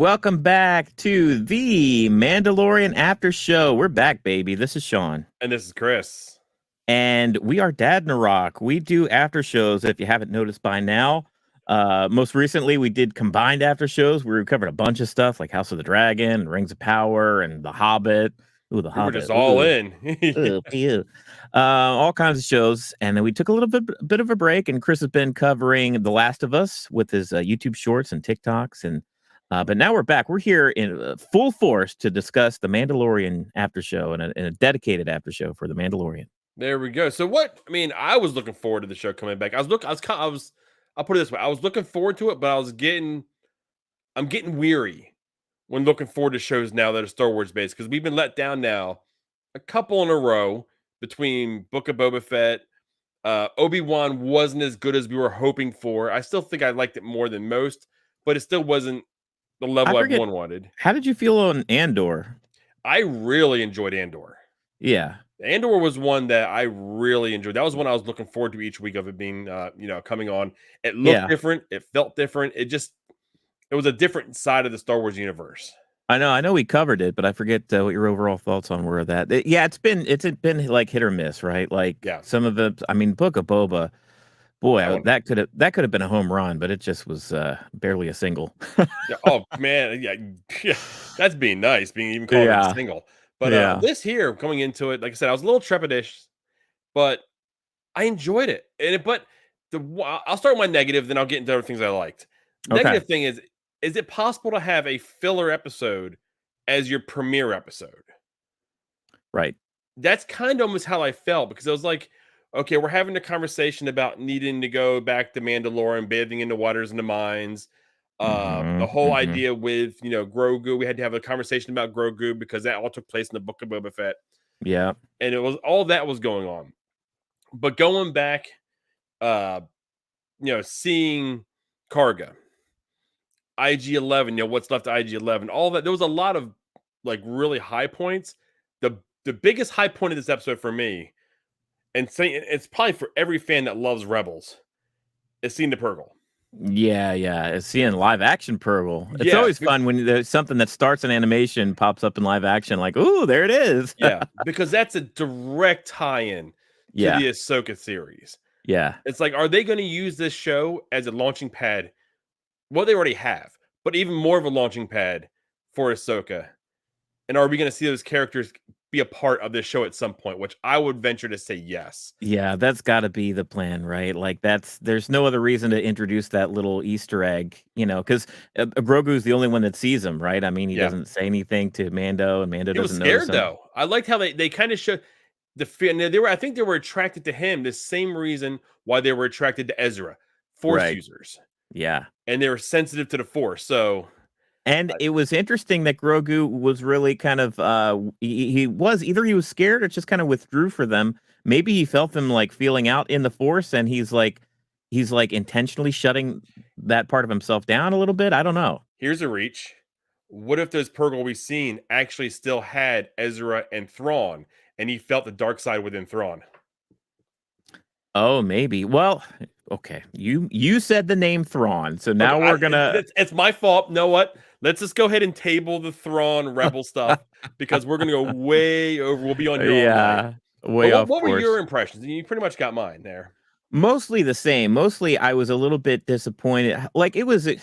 Welcome back to the Mandalorian After Show. We're back, baby. This is Sean. And this is Chris. And we are Dadnarok. We do after shows, if you haven't noticed by now. Most recently, we did combined after shows where we covered a bunch of stuff like House of the Dragon, Rings of Power, and The Hobbit. Ooh, The We Hobbit. were just all in. Ew. All kinds of shows. And then we took a little bit of a break, and Chris has been covering The Last of Us with his YouTube shorts and TikToks. But now we're back. We're here in full force to discuss the Mandalorian after show and a dedicated after show for the Mandalorian. There we go. So I was looking forward to the show coming back. I'll put it this way. I was looking forward to it, but I'm getting weary when looking forward to shows now that are Star Wars based because we've been let down now a couple in a row between Book of Boba Fett. Obi-Wan wasn't as good as we were hoping for. I still think I liked it more than most, but it still wasn't the level everyone wanted. How did you feel on Andor? I really enjoyed Andor. Yeah. Andor was one that I really enjoyed. That was one I was looking forward to each week of it being, coming on. It looked different. It felt different. It was a different side of the Star Wars universe. I know we covered it, but I forget what your overall thoughts on were that. It's been like hit or miss, right? Like some of the, Book of Boba, boy, that could have been a home run, but it just was barely a single. Oh man, yeah, that's being nice, being even called a single. But this here coming into it, like I said, I was a little trepidatious, but I enjoyed it. I'll start with my negative, then I'll get into other things I liked. Negative thing is it possible to have a filler episode as your premiere episode? Right. That's kind of almost how I felt because I was like, okay, we're having a conversation about needing to go back to Mandalorian, bathing in the waters and the mines. The whole idea with, Grogu, we had to have a conversation about Grogu because that all took place in the Book of Boba Fett. Yeah. And it was all that was going on. But going back, seeing Karga, IG-11, what's left of IG-11, all that, there was a lot of like really high points. The biggest high point of this episode for me, and saying it's probably for every fan that loves Rebels, is seeing the Purrgil. Yeah. It's seeing live action Purrgil. It's always fun when there's something that starts in animation pops up in live action, like, ooh, there it is. Yeah, because that's a direct tie-in to the Asoka series. Yeah. It's like, are they going to use this show as a launching pad? Well, they already have, but even more of a launching pad for Asoka. And are we going to see those characters be a part of this show at some point, which I would venture to say yes. Yeah, that's got to be the plan, right? Like there's no other reason to introduce that little Easter egg, because Grogu is the only one that sees him, right? I mean, he doesn't say anything to Mando, and Mando doesn't know. He was scared though. I liked how they kind of showed the fear. I think they were attracted to him the same reason why they were attracted to Ezra, Force users. Yeah, and they were sensitive to the Force, so. And it was interesting that Grogu was really kind of he was scared or just kind of withdrew for them. Maybe he felt them like feeling out in the Force, and he's like intentionally shutting that part of himself down a little bit. I don't know. Here's a reach. What if those Purrgil we've seen actually still had Ezra and Thrawn, and he felt the dark side within Thrawn? Oh, maybe. Well, okay. You said the name Thrawn, so now we're gonna. It's my fault. You know what? Let's just go ahead and table the Thrawn Rebel stuff because we're gonna go way over. We'll be on your way off. What were your impressions? You pretty much got mine there. Mostly the same. Mostly, I was a little bit disappointed. Like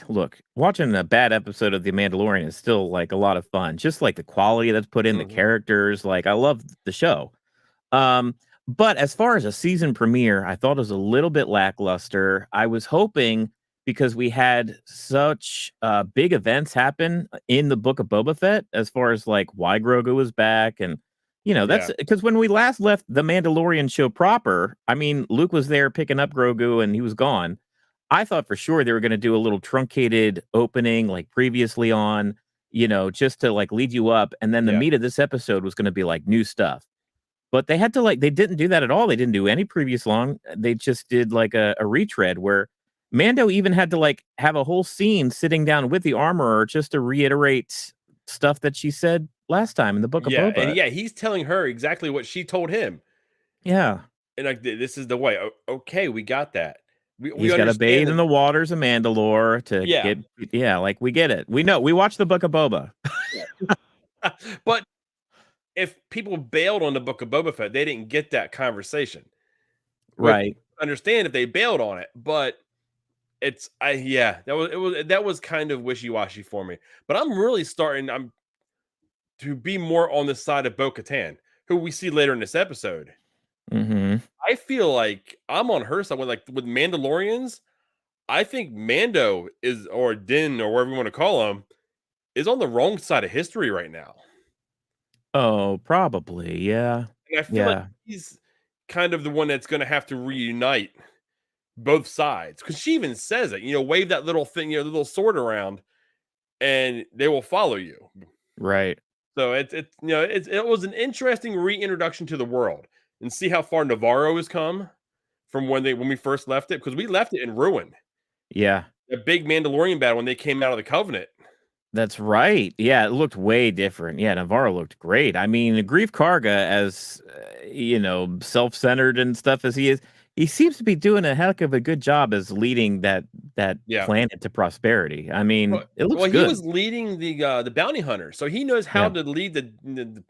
look, watching a bad episode of The Mandalorian is still like a lot of fun. Just like the quality that's put in, the characters. Like I love the show. But as far as a season premiere, I thought it was a little bit lackluster. I was hoping because we had such big events happen in the Book of Boba Fett, as far as like why Grogu was back. And, that's because when we last left the Mandalorian show proper, Luke was there picking up Grogu and he was gone. I thought for sure they were going to do a little truncated opening like previously on, just to like lead you up. And then the meat of this episode was going to be like new stuff. But they had to they didn't do that at all. They didn't do any previous long. They just did like a retread where Mando even had to like have a whole scene sitting down with the armorer just to reiterate stuff that she said last time in the Book of Boba. And he's telling her exactly what she told him. Yeah. And like, this is the way. Okay, we got that. we He's got to understand bathe that. in the waters of Mandalore to Yeah, get. Yeah, like we get it. We know. We watched the Book of Boba. but if people bailed on the Book of Boba Fett, they didn't get that conversation. Which Right. understand if they bailed on it, but that was kind of wishy-washy for me. But I'm to be more on the side of Bo-Katan, who we see later in this episode. Mm-hmm. I feel like I'm on her side with Mandalorians. I think Mando is, or Din, or whatever you want to call him, is on the wrong side of history right now. Oh, probably. Yeah. And I feel like Yeah. he's kind of the one that's going to have to reunite both sides, because she even says it. Wave that little thing, the little sword around, and they will follow you. Right. So it was an interesting reintroduction to the world, and see how far Navarro has come from when we first left it, because we left it in ruin. Yeah. A big Mandalorian battle when they came out of the Covenant. That's right. Yeah, it looked way different. Yeah, Navarro looked great. I mean, Grief Karga, as self-centered and stuff as he seems to be doing a heck of a good job as leading that Yeah. planet to prosperity. I mean, it looks Well, he good. was leading the bounty hunter, so he knows how Yeah. to lead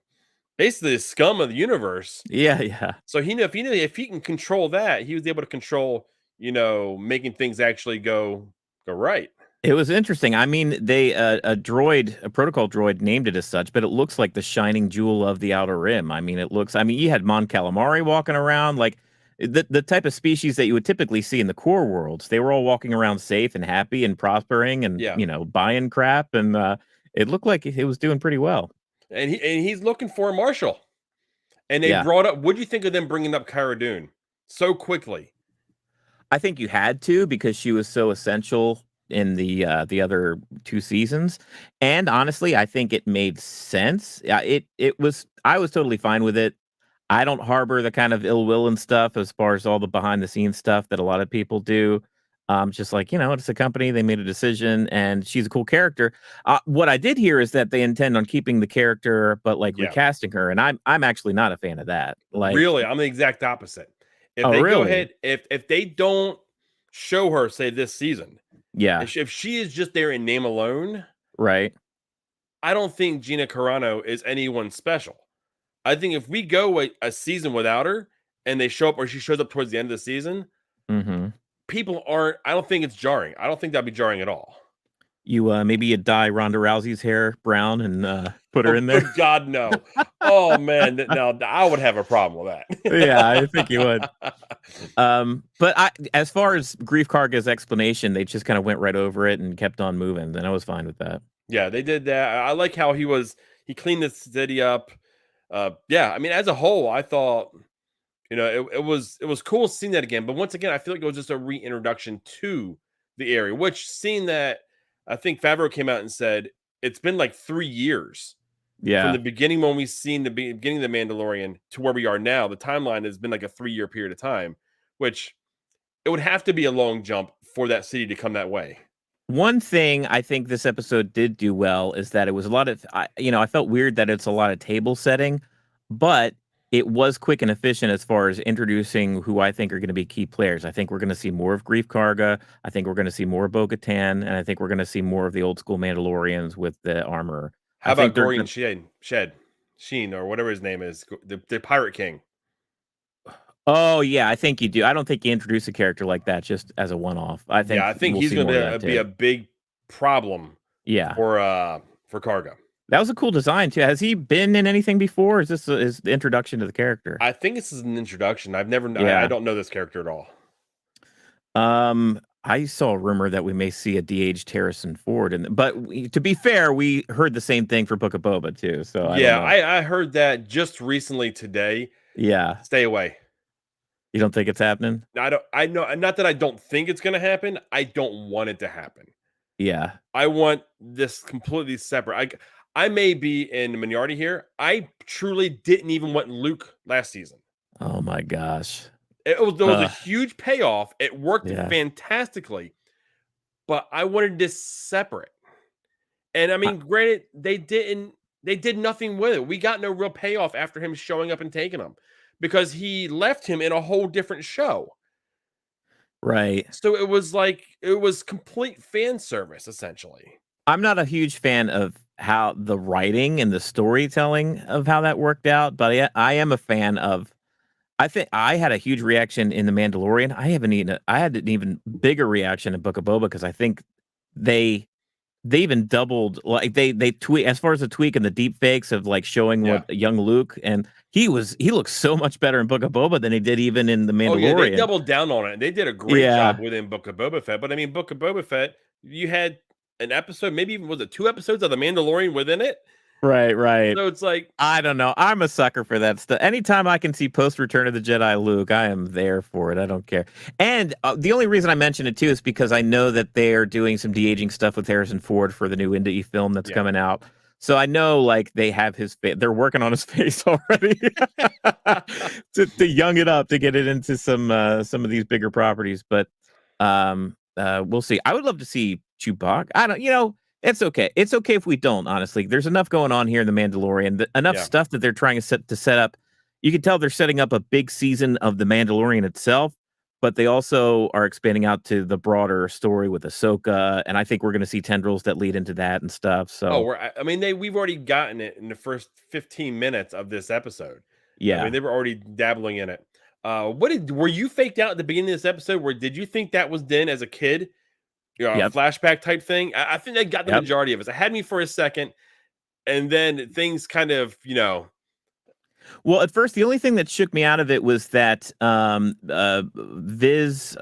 basically the scum of the universe. Yeah, yeah. So if he can control that, he was able to control, making things actually go right. It was interesting. I mean, they a protocol droid named it as such, but it looks like the shining jewel of the Outer Rim. I mean, you had Mon Calamari walking around, like the type of species that you would typically see in the core worlds. They were all walking around safe and happy and prospering and, Yeah. buying crap. And it looked like it was doing pretty well. And he's looking for a marshal. And they Yeah. brought up, what do you think of them bringing up Cara Dune so quickly? I think you had to, because she was so essential in the other 2 seasons, and honestly, I think it made sense. I was totally fine with it. I don't harbor the kind of ill will and stuff as far as all the behind the scenes stuff that a lot of people do. Just like, it's a company, they made a decision, and she's a cool character. What I did hear is that they intend on keeping the character, but like Yeah. recasting her, and I'm actually not a fan of that. Like, Really, I'm the exact opposite. If Oh, they go really? ahead, if they don't show her, say, this season, Yeah, if she is just there in name alone, right. I don't think Gina Carano is anyone special. I think if we go a season without her, and they show up, or she shows up towards the end of the season, Mhm. I don't think it's jarring. I don't think that'd be jarring at all. Maybe you dye Ronda Rousey's hair brown and put her in there. Good God, no. Oh man, now I would have a problem with that. Yeah, I think you would. But as far as Grief Karga's explanation, they just kind of went right over it and kept on moving, and I was fine with that. Yeah, they did that. I like how he cleaned the city up. Yeah, I mean, as a whole, I thought, it was cool seeing that again. But once again, I feel like it was just a reintroduction to the area, which, seeing that, I think Favreau came out and said it's been like 3 years from Yeah. the beginning, when we seen the beginning of the Mandalorian, to where we are now. The timeline has been like a 3-year period of time, which it would have to be a long jump for that city to come that way. One thing I think this episode did do well is that it was a lot of, I felt weird that it's a lot of table setting, but it was quick and efficient as far as introducing who I think are going to be key players. I think we're going to see more of Grief Karga. I think we're going to see more of Bo-Katan, and I think we're going to see more of the old school Mandalorians with the armor. How I about think they're Gorian Sheen, or whatever his name is, the Pirate King? Oh, yeah, I think you do. I don't think you introduce a character like that just as a one-off. I think he's going to be a big problem. Yeah, for Karga. that was a cool design too. Has he been in anything before? Is this is the introduction to the character? I think this is an introduction. I don't know this character at all. I saw a rumor that we may see a de-aged Harrison Ford, but to be fair, we heard the same thing for Book of Boba too. So I heard that just recently today. Yeah, Stay away. You don't think it's happening? I know, not that I don't think it's going to happen. I don't want it to happen. Yeah, I want this completely separate. I may be in the minority here. I truly didn't even want Luke last season. Oh my gosh. There was a huge payoff. It worked fantastically, but I wanted this separate. And I mean, granted, they did nothing with it. We got no real payoff after him showing up and taking him, because he left him in a whole different show. Right. So it was complete fan service essentially. I'm not a huge fan of how the writing and the storytelling of how that worked out, but I am a fan of. I think I had a huge reaction in The Mandalorian. I had an even bigger reaction in Book of Boba because I think they they even doubled, like, they tweak as far as the tweak and the deep fakes of, like, showing Yeah. what young Luke, and he looks so much better in Book of Boba than he did even in The Oh yeah, they Mandalorian. doubled down on it. They did a great Yeah. job within Book of Boba Fett. But I mean, Book of Boba Fett, you had an episode, maybe even was it 2 episodes of the Mandalorian within it? Right, right. So it's like, I don't know. I'm a sucker for that stuff. Anytime I can see post Return of the Jedi Luke, I am there for it. I don't care. And the only reason I mention it too is because I know that they are doing some de-aging stuff with Harrison Ford for the new indie film that's yeah. coming out. So I know, like, they have his face. They're working on his face already to young it up to get it into some of these bigger properties. But we'll see. I would love to see Chewbacca. I don't. It's okay. It's okay if we don't, honestly. There's enough going on here in The Mandalorian, enough Yeah. stuff that they're trying to set up. You can tell they're setting up a big season of The Mandalorian itself, but they also are expanding out to the broader story with Asoka, and I think we're going to see tendrils that lead into that and stuff. Oh, So, I mean, we've already gotten it in the first 15 minutes of this episode. I mean, yeah. they were already dabbling in it. Were you faked out at the beginning of this episode? Where did you think that was Din as a kid? A Yep. flashback type thing. I think they got the Yep. majority of us. It had me for a second, and then things kind of, Well, at first, the only thing that shook me out of it was that Viz,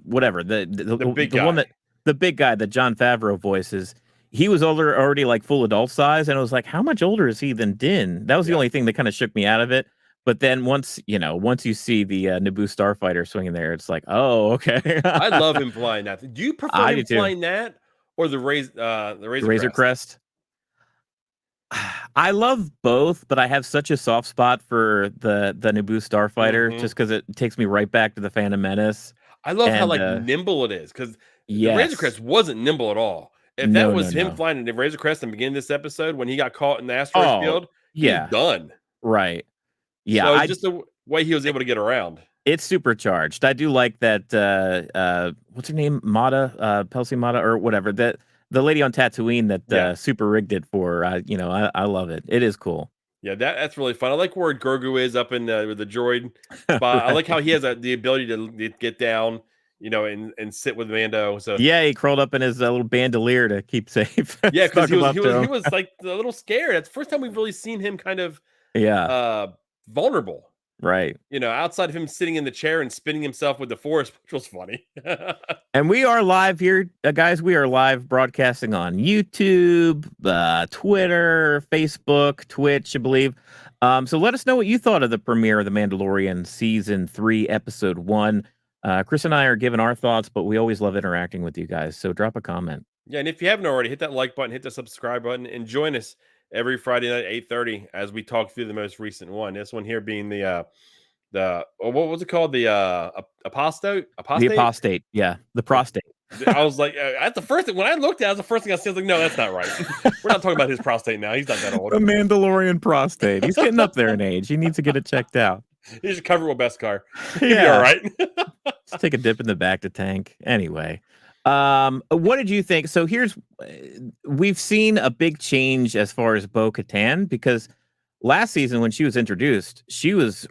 whatever the big the guy. one that the big guy that John Favreau voices, he was already like full adult size, and I was like, how much older is he than Din? That was the Yeah. only thing that kind of shook me out of it. But then once you see the Naboo starfighter swinging there, it's like, oh, okay. I love him flying that. Do you prefer I him do too. flying that or the The Razor Razor Crest? Crest. I love both, but I have such a soft spot for the Naboo starfighter Mhm. just because it takes me right back to the Phantom Menace. I love how And like nimble it is because the Razor yes, Crest wasn't nimble at all. If that no, no, was him no. flying the Razor Crest in the beginning of this episode when he got caught in the asteroid Oh, field, he's yeah, done. right. Yeah, So just the way he was able to get around. it's supercharged. I do like that. What's her name? Mata, Pelsi Mata, or whatever. That the lady on Tatooine that Yeah. super rigged it for. I love it. It is cool. Yeah, that's really fun. I like where Grogu is up in with the droid spot. I like how he has the ability to get down, and sit with Mando. So Yeah, he crawled up in his little bandolier to keep safe. yeah, because Snuggled up to he him. was like a little scared. That's the first time we've really seen him kind of Yeah, vulnerable. right. Outside of him sitting in the chair and spinning himself with the force, which was funny. And we are live here, guys. We are live broadcasting on YouTube, Twitter, Facebook, Twitch, I believe. So let us know what you thought of the premiere of The Mandalorian Season 3, Episode 1. Chris and I are giving our thoughts, but we always love interacting with you guys. So drop a comment. Yeah, and if you haven't already, hit that like button, hit the subscribe button, and join us every Friday night at 8:30 as we talk through the most recent one. This one here being what was it called? The Apostate? The Apostate. Yeah, the prostate. I was like, that's the first thing when I looked at it, was the first thing I said. I was like, no, that's not right. We're not talking about his prostate now. He's not that old. The Mandalorian prostate. He's getting up there in age. He needs to get it checked out. He just cover it with Beskar. He'll be Yeah. all right. Let's take a dip in the back to tank. Anyway, what did you think? So we've seen a big change as far as Bo-Katan because last season when she was introduced, she was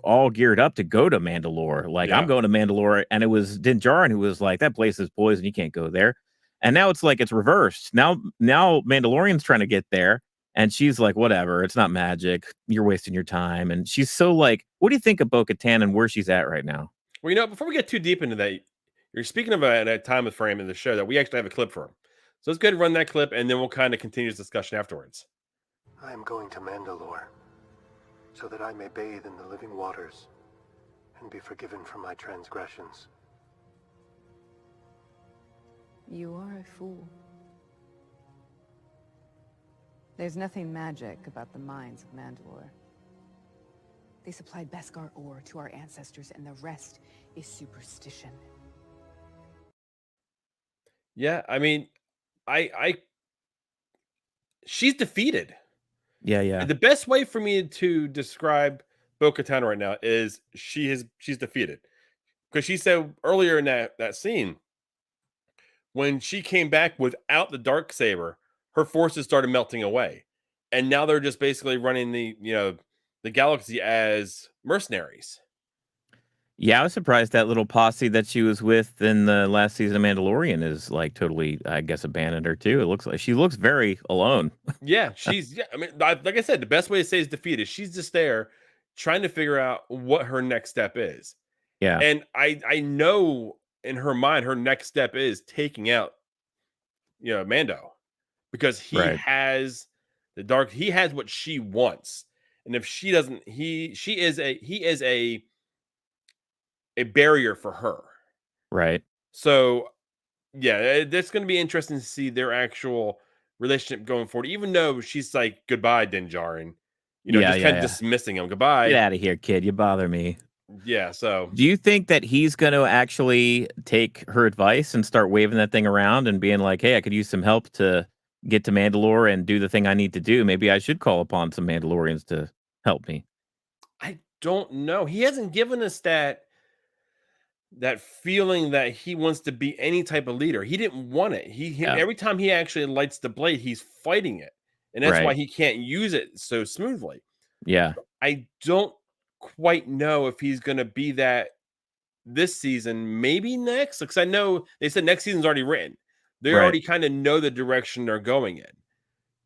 all geared up to go to Mandalore. Like, Yeah. I'm going to Mandalore, and it was Din Djarin who was like, that place is poison, you can't go there. And now it's like it's reversed. Now Mandalorian's trying to get there, and she's like, whatever, it's not magic. You're wasting your time. And she's so like, what do you think of Bo-Katan and where she's at right now? Well, before we get too deep into that, you're speaking of a time of frame in the show that we actually have a clip for him. So let's go ahead and run that clip, and then we'll kind of continue this discussion afterwards. I am going to Mandalore, so that I may bathe in the living waters and be forgiven for my transgressions. You are a fool. There's nothing magic about the mines of Mandalore. They supplied Beskar ore to our ancestors, and the rest is superstition. Yeah, I mean, she's defeated. Yeah. The best way for me to describe Bo-Katan right now is she's defeated. because she said earlier in that scene, when she came back without the dark saber, her forces started melting away, and now they're just basically running the galaxy as mercenaries. Yeah, I was surprised that little posse that she was with in the last season of Mandalorian is like totally, I guess, abandoned her too. It looks like she looks very alone. Yeah, I mean, like I said, the best way to say is defeated. She's just there trying to figure out what her next step is. Yeah, And I know in her mind her next step is taking out Mando, because right, he has what she wants. And if she doesn't, he is a barrier for her. right. So yeah, that's going to be interesting to see their actual relationship going forward, even though she's like, goodbye, Din Djarin, Yeah, just yeah, kind of yeah. dismissing him. Get Goodbye. out of here, kid. You bother me. Yeah. So Do you think that he's going to actually take her advice and start waving that thing around and being like, "Hey, I could use some help to get to Mandalore and do the thing I need to do. Maybe I should call upon some Mandalorians to help me." I don't know. He hasn't given us that feeling that he wants to be any type of leader. He didn't want it. Yeah, Every time he actually lights the blade, he's fighting it. And that's why right. he can't use it so smoothly. Yeah, I don't quite know if he's going to be that this season, maybe next, because I know they said next season's already written. They right. already kind of know the direction they're going in. So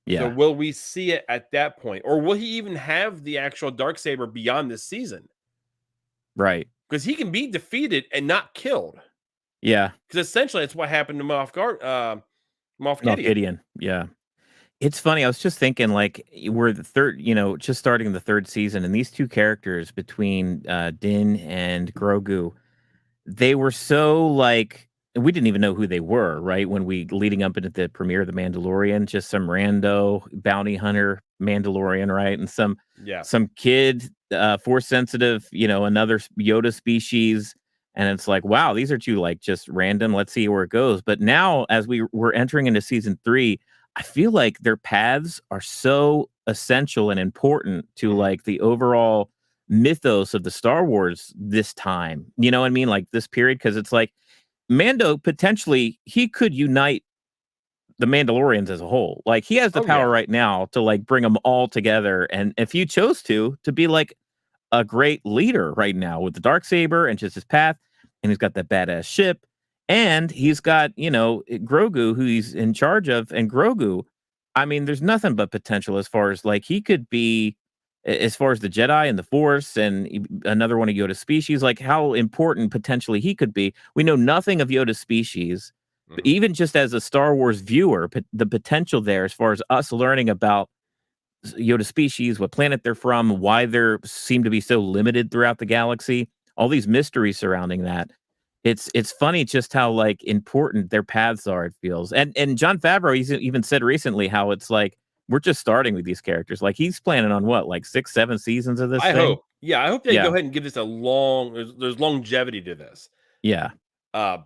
Yeah, will we see it at that point? Or will he even have the actual Darksaber beyond this season? right. Because he can be defeated and not killed. Yeah. Because essentially that's what happened to Moff Moff Gideon. Gideon. Yeah. It's funny. I was just thinking, like, we're the third, just starting the third season, and these two characters between Din and Grogu, they were so like we didn't even know who they were, right? When we leading up into the premiere of The Mandalorian, just some rando bounty hunter Mandalorian, right? And Yeah. some kid, force sensitive, another Yoda species. And it's like, wow, these are two like just random. Let's see where it goes. But now, as we're entering into season 3, I feel like their paths are so essential and important to Mhm. like the overall mythos of the Star Wars this time. You know what I mean? Like this period, because it's like Mando potentially he could unite the Mandalorians as a whole. Like he has the Oh, yeah. power right now to like bring them all together, and if you chose to be like a great leader right now with the dark saber and just his path, and he's got that badass ship, and he's got Grogu who he's in charge of, and Grogu. I mean, there's nothing but potential as far as like he could be, as far as the Jedi and the Force and another one of Yoda's species, like how important potentially he could be. We know nothing of Yoda's species, but Mhm. even just as a Star Wars viewer, the potential there as far as us learning about Yoda species, what planet they're from, why they seem to be so limited throughout the galaxy, all these mysteries surrounding that. It's funny just how like important their paths are. It feels, and John Favreau he's even said recently how it's like we're just starting with these characters. Like he's planning on what, like 6, 7 seasons of this I thing. hope. Yeah, I hope they go Yeah, ahead and give this a long. There's longevity to this. yeah, Uh,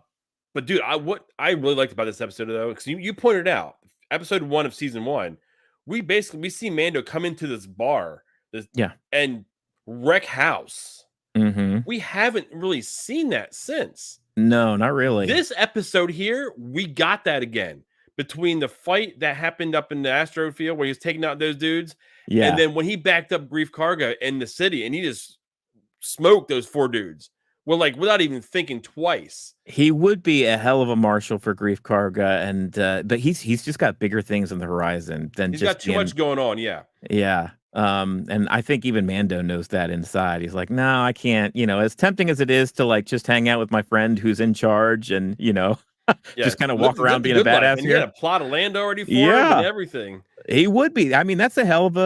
but dude, what I really liked about this episode though, because you pointed out episode 1 of season 1, we see Mando come into this bar, yeah. and wreck house. Hmm. We haven't really seen that since. No, not really. This episode here, we got that again between the fight that happened up in the asteroid field where he was taking out those dudes, and Yeah, then when he backed up Grief Karga in the city and he just smoked those 4 dudes. Well, like without even thinking twice. he would be a hell of a marshal for Grief Karga, and but he's just got bigger things on the horizon than He's just got too being. much going on. Yeah. Yeah. And I think even Mando knows that inside. He's like, no, I can't, as tempting as it is to like just hang out with my friend who's in charge and, Yeah. just kind of walk Live around the being a good life. badass And he had here. a plot of land already for him and Yeah, everything. he would be. I mean, that's a hell of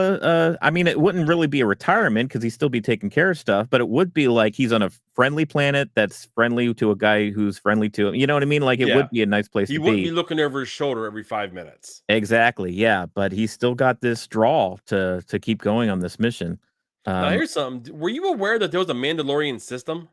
I mean, it wouldn't really be a retirement because he'd still be taking care of stuff, but it would be like he's on a friendly planet that's friendly to a guy who's friendly to him. You know what I mean? Like it Yeah. would be a nice place He to wouldn't be. be looking over his shoulder every 5 minutes. Exactly. Yeah. But he's still got this draw to keep going on this mission. Now, Um, here's something. Were you aware that there was a Mandalorian system?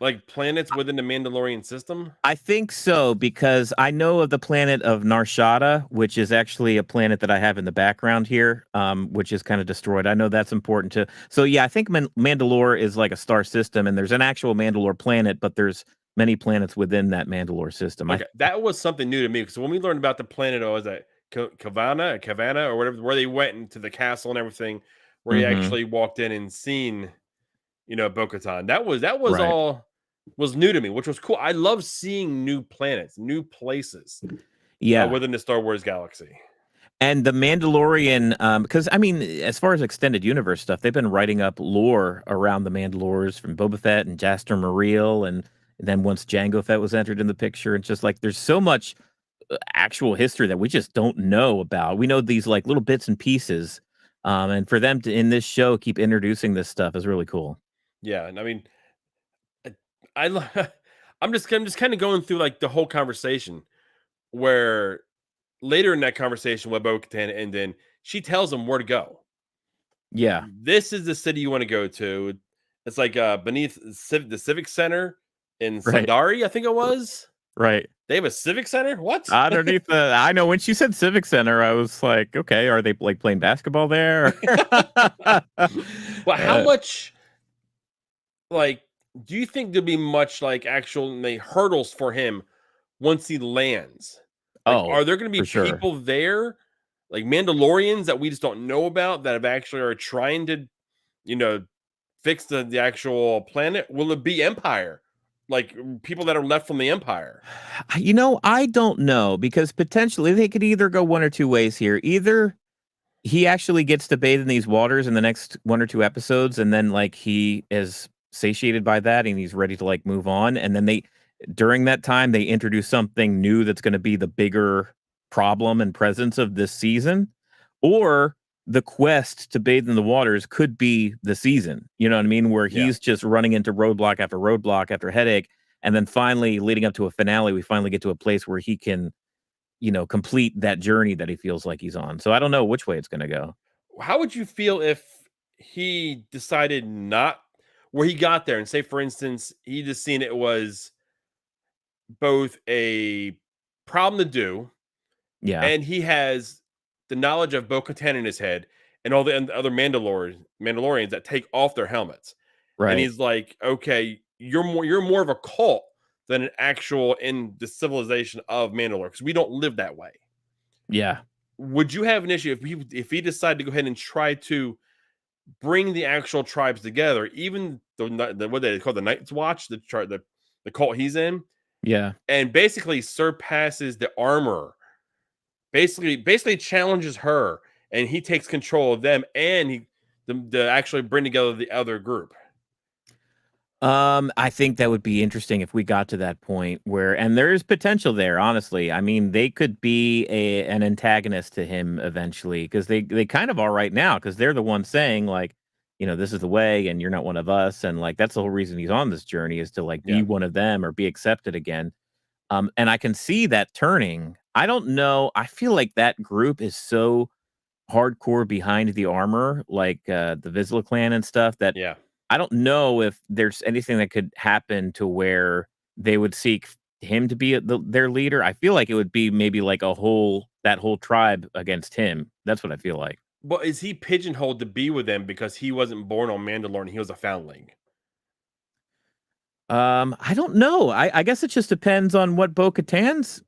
Like planets within the Mandalorian system? I think so, because I know of the planet of Narshada, which is actually a planet that I have in the background here, which is kind of destroyed. I know that's important to. So yeah, I think Mandalore is like a star system, and there's an actual Mandalore planet, but there's many planets within that Mandalore system. Okay, that was something new to me because when we learned about the planet, was that Kavana, or whatever, where they went into the castle and everything, where he Mhm. actually walked in and seen, Bo-Katan. That was Right. all was new to me, which was cool. I love seeing new planets, new places Yeah. within the Star Wars galaxy. And the Mandalorian, because I mean, as far as extended universe stuff, they've been writing up lore around the Mandalores from Boba Fett and Jaster Muriel, and then once Jango Fett was entered in the picture, it's just like there's so much actual history that we just don't know about. We know these like little bits and pieces, and for them to in this show keep introducing this stuff is really cool. Yeah, and I mean, I, I lo- I'm just kind of going through like the whole conversation where later in that conversation with Bo-Katan, and then she tells him where to go. Yeah, This is the city you want to go to. It's like beneath the Civic Center in right, Sundari, I think it was. right. They have a Civic Center? What? Underneath the, I know when she said Civic Center, I was like, okay, are they like playing basketball there? Well, how Uh, much, like, do you think there'll be much, like, actual hurdles for him once he lands? Like, oh, are there going to for be sure. people there, like Mandalorians that we just don't know about that have actually are trying to, you know, fix the actual planet? Will it be Empire? Like, people that are left from the Empire? I don't know because potentially they could either go one or two ways here. Either he actually gets to bathe in these waters in the next one or two episodes, and then like he is satiated by that and he's ready to like move on. And then during that time, they introduce something new that's going to be the bigger problem and presence of this season, or the quest to bathe in the waters could be the season. You know what I mean? Where Yeah. he's just running into roadblock after headache. And then finally, leading up to a finale, we finally get to a place where he can, complete that journey that he feels like he's on. So I don't know which way it's going to go. How would you feel if he decided not where he got there and say, for instance, he just seen it was both a problem to do, Yeah. and he has the knowledge of Bo-Katan in his head and all the other Mandalorians that take off their helmets. And Right. he's like, okay, you're more of a cult than an actual in the civilization of Mandalore, because we don't live that way. Yeah. Would you have an issue if he decided to go ahead and try to bring the actual tribes together, even the what they call the Night's Watch, the cult he's in, Yeah. and basically surpasses the armor, basically challenges her, and he takes control of them, and he to actually bring together the other group? I think that would be interesting if we got to that point where, and there is potential there, honestly. I mean, they could be an antagonist to him eventually because they kind of are right now because they're the ones saying like, this is the way and you're not one of us. And like, that's the whole reason he's on this journey is to like be Yeah, one of them or be accepted again. And I can see that turning. I don't know. I feel like that group is so hardcore behind the armor, like the Vizsla clan and stuff that yeah. I don't know if there's anything that could happen to where they would seek him to be their leader. I feel like it would be maybe like that whole tribe against him. That's what I feel like. But is he pigeonholed to be with them because he wasn't born on Mandalore and he was a foundling? I don't know. I guess it just depends on what Bo-Katan's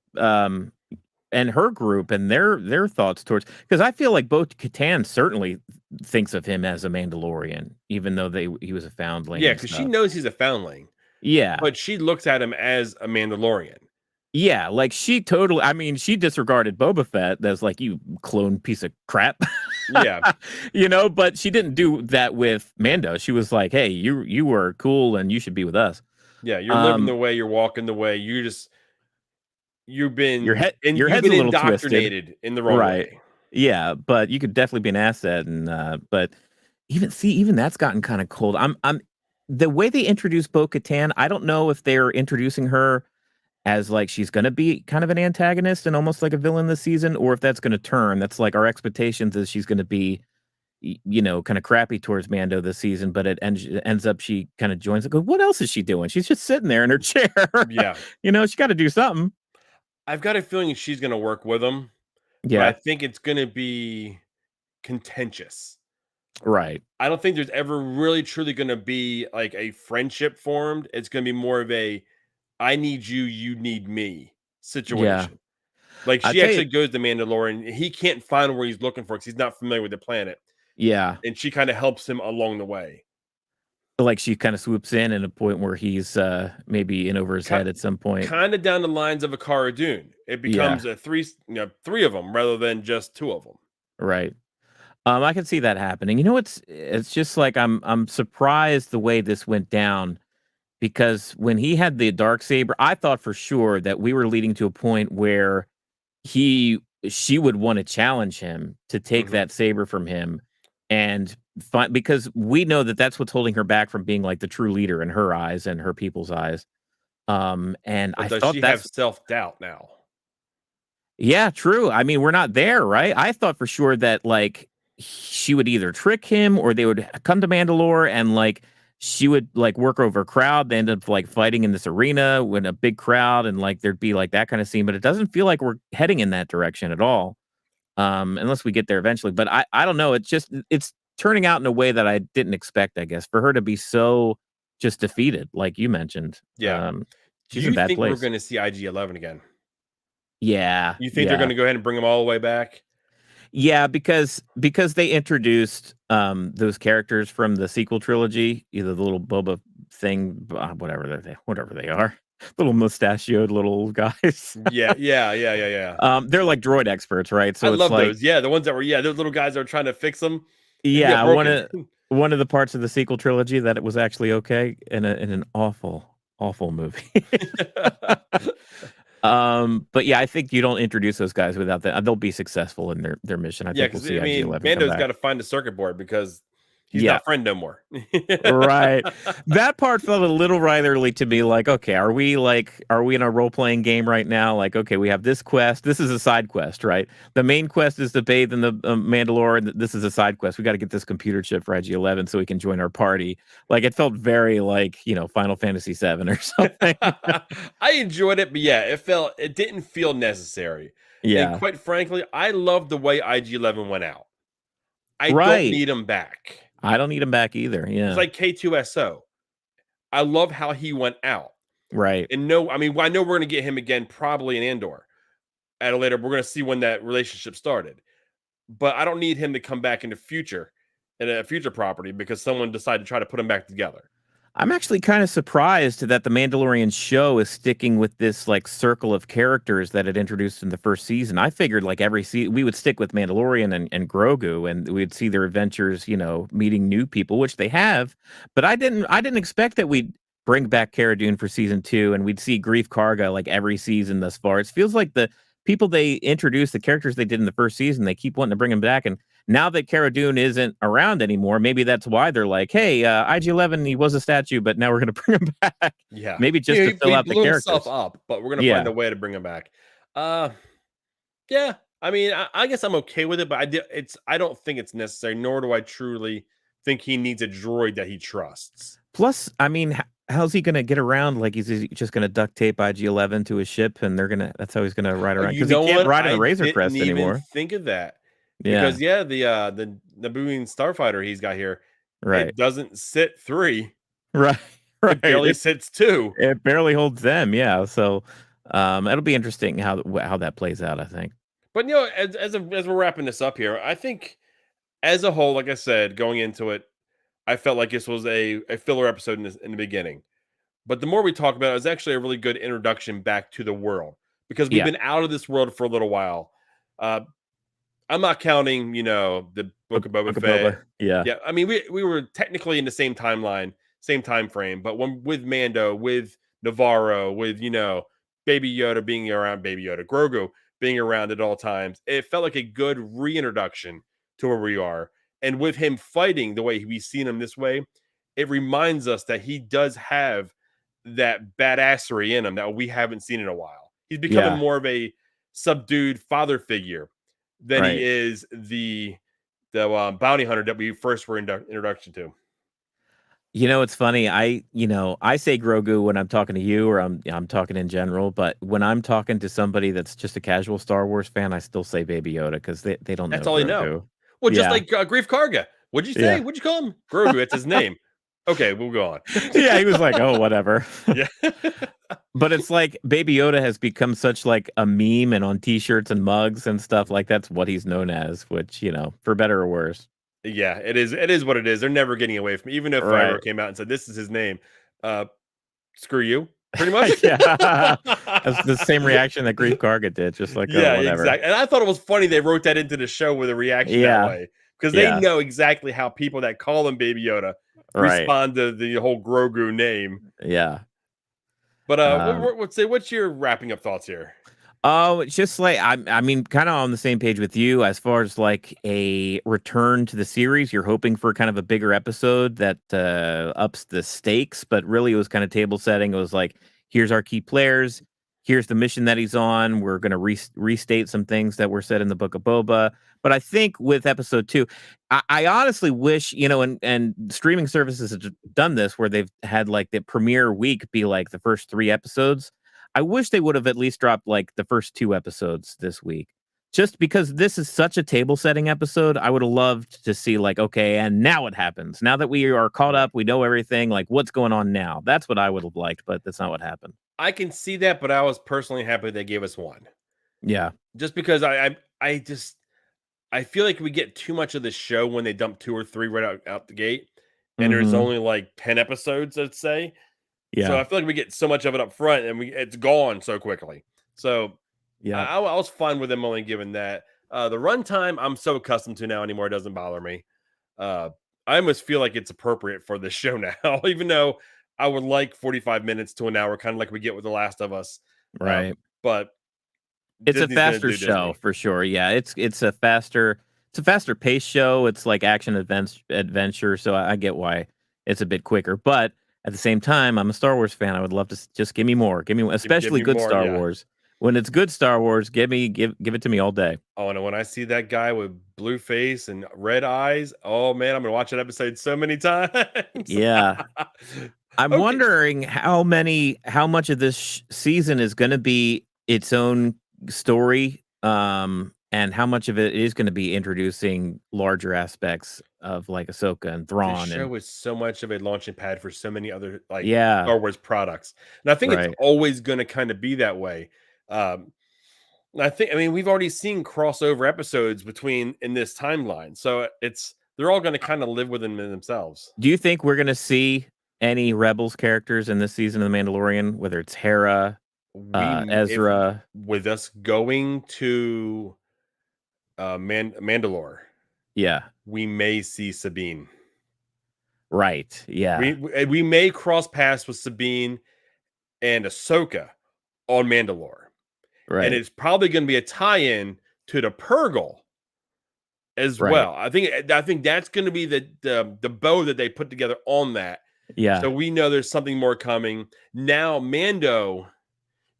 and her group and their thoughts towards, because I feel like Bo-Katan certainly thinks of him as a Mandalorian, even though he was a foundling. Yeah, And because she stuff. knows he's a foundling, Yeah. but she looks at him as a Mandalorian. Yeah, like she totally, I mean, she disregarded Boba Fett as like, you clone piece of crap. Yeah, But she didn't do that with Mando. She was like, hey, you were cool and you should be with us. yeah. You're living Um, the way, you're walking the way. You've your been your you've head's a been little twisted. indoctrinated in the wrong Right. way. Yeah, but you could definitely be an asset. And but even that's gotten kind of cold. I'm the way they introduce Bo-Katan, I don't know if they're introducing her as like she's gonna be kind of an antagonist and almost like a villain this season, or if that's gonna turn. That's like our expectations is she's gonna be, kind of crappy towards Mando this season, but it ends up she kind of joins. I go, what else is she doing? She's just sitting there in her chair. Yeah. She got to do something. I've got a feeling she's going to work with him, but I Yeah, think it's going to be contentious. right. I don't think there's ever really truly going to be like a friendship formed. It's going to be more of a I need you, you need me Yeah, situation. Like I she tell you, actually goes to Mandalorian. He can't find where he's looking for because he's not familiar with the planet. yeah. And she kind of helps him along the way. Like she kind of swoops in at a point where he's maybe in over his head at some point. Kind of down the lines of a Cara Dune. It Yeah, becomes a three of them rather than just two of them. right. I can see that happening. It's just like I'm surprised the way this went down because when he had the dark saber, I thought for sure that we were leading to a point where she would want to challenge him to take Mhm. that saber from him and find because we know that that's what's holding her back from being like the true leader in her eyes and her people's eyes. And But I does thought she have that's self-doubt now? yeah, true. I mean, we're not there, right? I thought for sure that like she would either trick him or they would come to Mandalore and like she would like work over a crowd. They end up like fighting in this arena with a big crowd and like there'd be like that kind of scene, but it doesn't feel like we're heading in that direction at all. Unless we get there eventually. But I don't know. It's turning out in a way that I didn't expect, I guess, for her to be so just defeated, like you mentioned. Yeah. Do She's in a you bad think we're place. going to see IG-11 again? Yeah, You think they're yeah. going to go ahead and bring them all the way back? Yeah, because they introduced those characters from the sequel trilogy, either the little Boba thing, whatever they are, little mustachioed little guys. Yeah. They're like droid experts, right? I So it's love like, those. Yeah, the ones that were those little guys that were trying to fix them. Yeah, yeah, broken. one of the parts of the sequel trilogy that it was actually okay in an awful movie. But yeah, I think you don't introduce those guys without that. They'll be successful in their mission. I Yeah, think we'll because see I mean, IG-11 come Mando's back. got to find a circuit board because he's Yeah, not friend no more. right. That part felt a little ratherly to me. Like, okay, are we in a role playing game right now? Like, okay, we have this quest. This is a side quest, right? The main quest is to bathe in the Mandalore, and this is a side quest. We got to get this computer chip for IG-11 so we can join our party. Like, it felt very like Final Fantasy VII or something. I enjoyed it, but yeah, it didn't feel necessary. And Yeah, quite frankly, I love the way IG-11 went out. I don't right. need him back. I don't need him back either. It's Yeah, like K2SO. I love how he went out. right. And no, I mean, I know we're going to get him again probably in Andor at a later. We're going to see when that relationship started. But I don't need him to come back in a future property because someone decided to try to put them back together. I'm actually kind of surprised that the Mandalorian show is sticking with this like circle of characters that it introduced in the first season. I figured like every season we would stick with Mandalorian and Grogu and we'd see their adventures, meeting new people, which they have. But I didn't expect that we'd bring back Cara Dune for season 2 and we'd see Grief Karga like every season thus far. It feels like the people they introduced, the characters they did in the first season, they keep wanting to bring them back. And now that Cara Dune isn't around anymore, maybe that's why they're like, hey, IG-11, he was a statue, but now we're going to bring him back. Yeah. Maybe just to fill he out the blew characters. himself up, but we're going to find a way to bring him back. Yeah. I mean, I guess I'm okay with it, but I don't think it's necessary, nor do I truly think he needs a droid that he trusts. Plus, I mean, how's he going to get around? Like, is he just going to duct tape IG-11 to his ship and that's how he's going to ride around? Because he can't ride in the Razor Crest anymore. Think of that. Yeah. Because the Nabooian starfighter he's got here, right. It doesn't sit 3. Right. It barely sits 2. It barely holds them. Yeah. So it'll be interesting how that plays out, I think. But as we're wrapping this up here, I think as a whole, like I said, going into it, I felt like this was a filler episode in the beginning. But the more we talk about it, it's actually a really good introduction back to the world because we've been out of this world for a little while. I'm not counting, the Book of Boba Fett. Yeah. I mean, we were technically in the same timeline, same time frame, but with Mando, with Navarro, with Baby Yoda being around, Baby Yoda, Grogu being around at all times, it felt like a good reintroduction to where we are. And with him fighting the way we've seen him this way, it reminds us that he does have that badassery in him that we haven't seen in a while. He's becoming more of a subdued father figure than he is the bounty hunter that we first were introduction to. It's funny. I say Grogu when I'm talking to you, or I'm talking in general. But when I'm talking to somebody that's just a casual Star Wars fan, I still say Baby Yoda because they don't That's know all you Grogu. know. Well, just like Grief Karga. What'd you say? Yeah. What'd you call him? Grogu. It's his name. Okay, we'll go on. Yeah, he was like, oh, whatever. Yeah. But it's like Baby Yoda has become such like a meme, and on T-shirts and mugs and stuff, like that's what he's known as, which, for better or worse. Yeah, it is. It is what it is. They're never getting away from it. Even if Fyro came out and said, this is his name, screw you, pretty much. Yeah. That's the same reaction that Grief Karga did, just like, yeah, whatever. Exactly. And I thought it was funny they wrote that into the show with a reaction that way. Because they know exactly how people that call him Baby Yoda respond to the whole Grogu name. Yeah. But what's your wrapping up thoughts here? Oh, it's just like I mean, kind of on the same page with you as far as like a return to the series. You're hoping for kind of a bigger episode that ups the stakes, but really it was kind of table setting. It was like, here's our key players, here's the mission that he's on. We're going to restate some things that were said in the Book of Boba. But I think with episode 2, I honestly wish, and streaming services have done this where they've had like the premiere week be like the first 3 episodes. I wish they would have at least dropped like the first 2 episodes this week, just because this is such a table setting episode. I would have loved to see like, okay, and now what happens? Now that we are caught up, we know everything, like what's going on now? That's what I would have liked, but that's not what happened. I can see that, but I was personally happy they gave us 1. Yeah. Just because I feel like we get too much of the show when they dump 2 or 3 right out the gate, and there's only like 10 episodes, let's say. Yeah. So I feel like we get so much of it up front, and it's gone so quickly. So yeah, I was fine with them only giving that. The runtime, I'm so accustomed to now anymore. It doesn't bother me. I almost feel like it's appropriate for this show now, even though I would like 45 minutes to an hour, kind of like we get with The Last of Us. Right. But it's Disney's a faster show for sure. Yeah, it's a faster paced show. It's like action adventure. So I get why it's a bit quicker. But at the same time, I'm a Star Wars fan. I would love to just give me more, especially good Star Wars. When it's good Star Wars, give it to me all day. Oh, and when I see that guy with blue face and red eyes, oh man, I'm gonna watch that episode so many times. Yeah. I'm wondering how much of this season is going to be its own story, and how much of it is going to be introducing larger aspects of like Asoka and Thrawn. The show was so much of a launching pad for so many other Yeah. Star Wars products, and I think it's always going to kind of be that way. I mean, we've already seen crossover episodes in this timeline, so they're all going to kind of live within themselves. Do you think we're going to see any Rebels characters in this season of The Mandalorian, whether it's Hera, Ezra? With us going to Mandalore, yeah, we may see Sabine. Right. Yeah, we may cross paths with Sabine and Asoka on Mandalore. Right. And it's probably going to be a tie-in to the Purrgil as well. I think that's going to be the bow that they put together on that. Yeah. So we know there's something more coming. Now Mando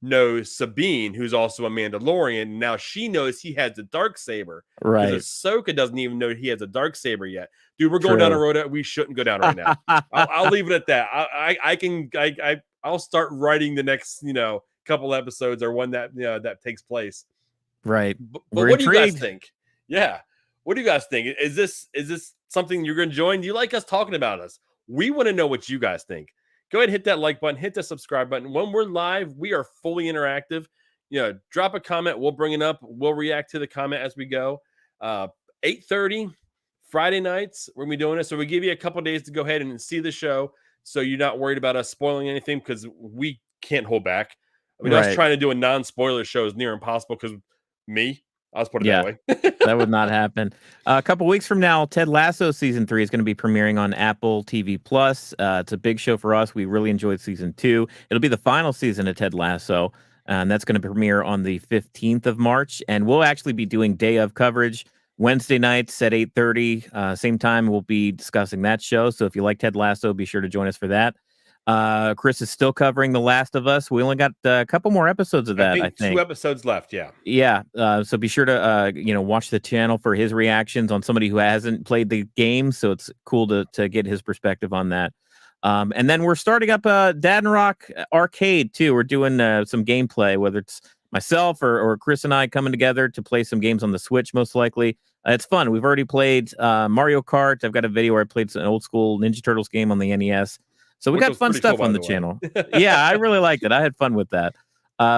knows Sabine, who's also a Mandalorian. Now she knows he has the Darksaber. Right. Because Asoka doesn't even know he has a Darksaber yet. Dude, we're going down a road that we shouldn't go down right now. I'll leave it at that. I'll start writing the next, couple episodes or one that that takes place. Right. But what do you guys think? Yeah. What do you guys think? Is this something you're going to join? Do you like us talking about us? We want to know what you guys think. Go ahead and hit that like button, hit the subscribe button. When we're live, we are fully interactive. Drop a comment. We'll bring it up. We'll react to the comment as we go. 8:30 Friday nights, we're going to be doing this. So we give you a couple days to go ahead and see the show. So you're not worried about us spoiling anything because we can't hold back. I mean, us trying to do a non-spoiler show is near impossible because I'll just put it that way. That would not happen. A couple weeks from now, Ted Lasso season 3 is going to be premiering on Apple TV Plus. It's a big show for us. We really enjoyed season 2. It'll be the final season of Ted Lasso, and that's going to premiere on the 15th of March. And we'll actually be doing day of coverage Wednesday nights at 8:30. Same time, we'll be discussing that show. So if you like Ted Lasso, be sure to join us for that. Chris is still covering The Last of Us. We only got a couple more episodes of that. I think 2 episodes left. Yeah. Yeah. So be sure to watch the channel for his reactions on somebody who hasn't played the game. So it's cool to get his perspective on that. And then we're starting up Dadnarok Arcade too. We're doing some gameplay, whether it's myself or Chris and I coming together to play some games on the Switch, most likely. It's fun. We've already played Mario Kart. I've got a video where I played an old school Ninja Turtles game on the NES. So we got fun stuff on the channel. Yeah, I really liked it. I had fun with that.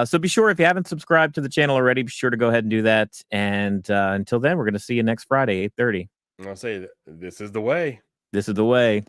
So be sure, if you haven't subscribed to the channel already, be sure to go ahead and do that. And until then, we're going to see you next Friday, 8:30. I'll say this is the way. This is the way.